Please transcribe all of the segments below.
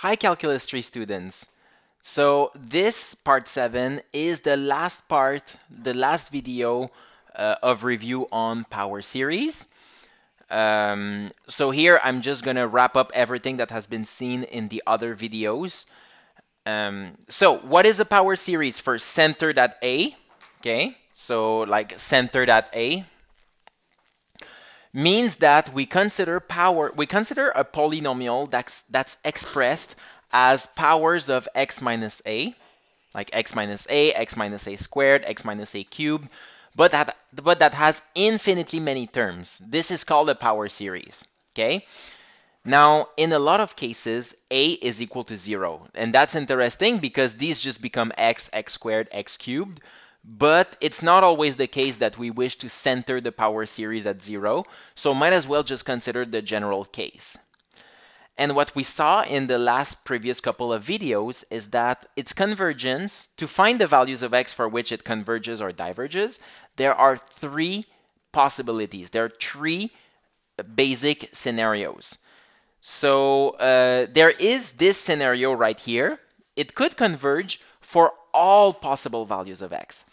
Hi, Calculus 3 students. So this part 7 is the last part, the last video of review on power series. So here I'm just going to wrap up everything that has been seen in the other videos. So what is a power series for centered at A? Okay, so like centered at A means that we consider a polynomial that's expressed as powers of x minus a, like x minus a squared, x minus a cubed, but that has infinitely many terms. This is called a power series. Okay? Now, in a lot of cases, a is equal to 0. And that's interesting because these just become x squared, x cubed. But it's not always the case that we wish to center the power series at 0. So might as well just consider the general case. And what we saw in the last previous couple of videos is that its convergence, to find the values of x for which it converges or diverges, there are three possibilities. There are three basic scenarios. So there is this scenario right here. It could converge for all possible values of x.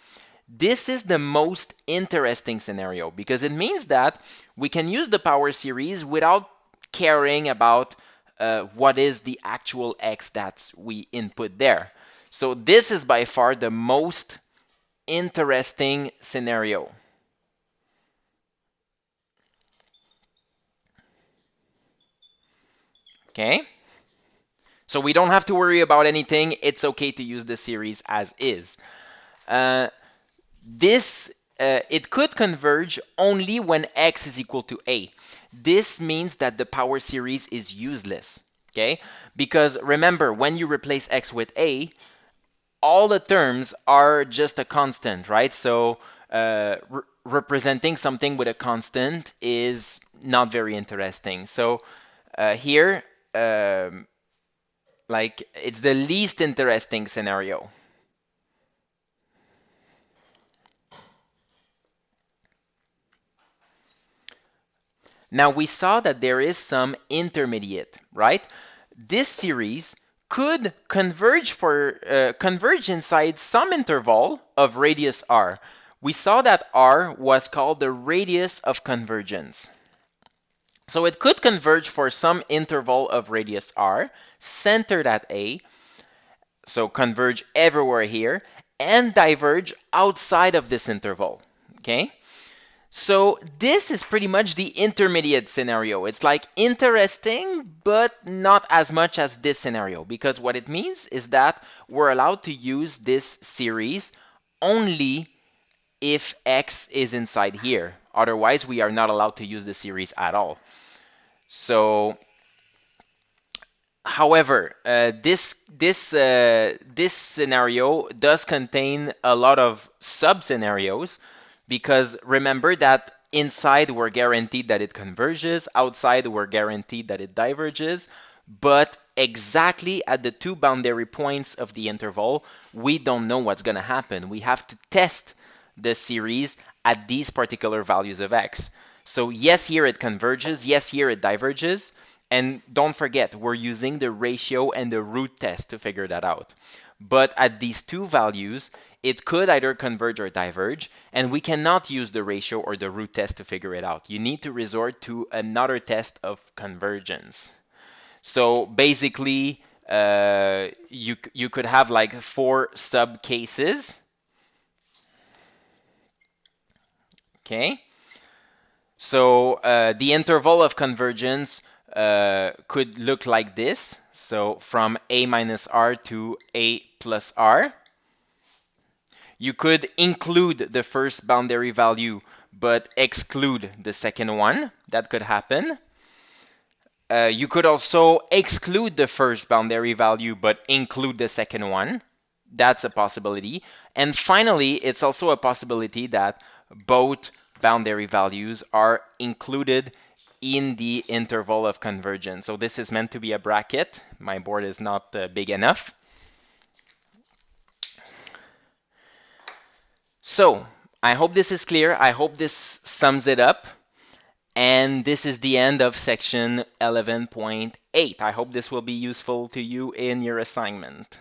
This is the most interesting scenario because it means that we can use the power series without caring about what is the actual x that we input there. So this is by far the most interesting scenario. Okay? So we don't have to worry about anything. It's okay to use the series as is. Uh, this it could converge only when x is equal to a. This means that the power series is useless. Okay? Because remember, when you replace x with a, all the terms are just a constant, right? So representing something with a constant is not very interesting. So here, like it's the least interesting scenario. Now we saw that there is some intermediate, right? This series could converge inside some interval of radius r. We saw that r was called the radius of convergence. So it could converge for some interval of radius r, centered at a, so converge everywhere here, and diverge outside of this interval. Okay? So this is pretty much the intermediate scenario. It's like interesting, but not as much as this scenario, because what it means is that we're allowed to use this series only if x is inside here. Otherwise, we are not allowed to use the series at all. So, however, this scenario does contain a lot of sub-scenarios because remember that inside we're guaranteed that it converges, outside we're guaranteed that it diverges, but exactly at the two boundary points of the interval, we don't know what's going to happen. We have to test the series at these particular values of x. So yes, here it converges, yes, here it diverges, and don't forget, we're using the ratio and the root test to figure that out. But at these two values, it could either converge or diverge, and we cannot use the ratio or the root test to figure it out. You need to resort to another test of convergence. So basically, you could have like 4 sub cases. Okay. So the interval of convergence could look like this. So from a minus r to a plus r. You could include the first boundary value but exclude the second one. That could happen. You could also exclude the first boundary value but include the second one. That's a possibility. And finally, it's also a possibility that both boundary values are included in the interval of convergence. So this is meant to be a bracket. My board is not big enough. So I hope this is clear. I hope this sums it up. And this is the end of section 11.8. I hope this will be useful to you in your assignment.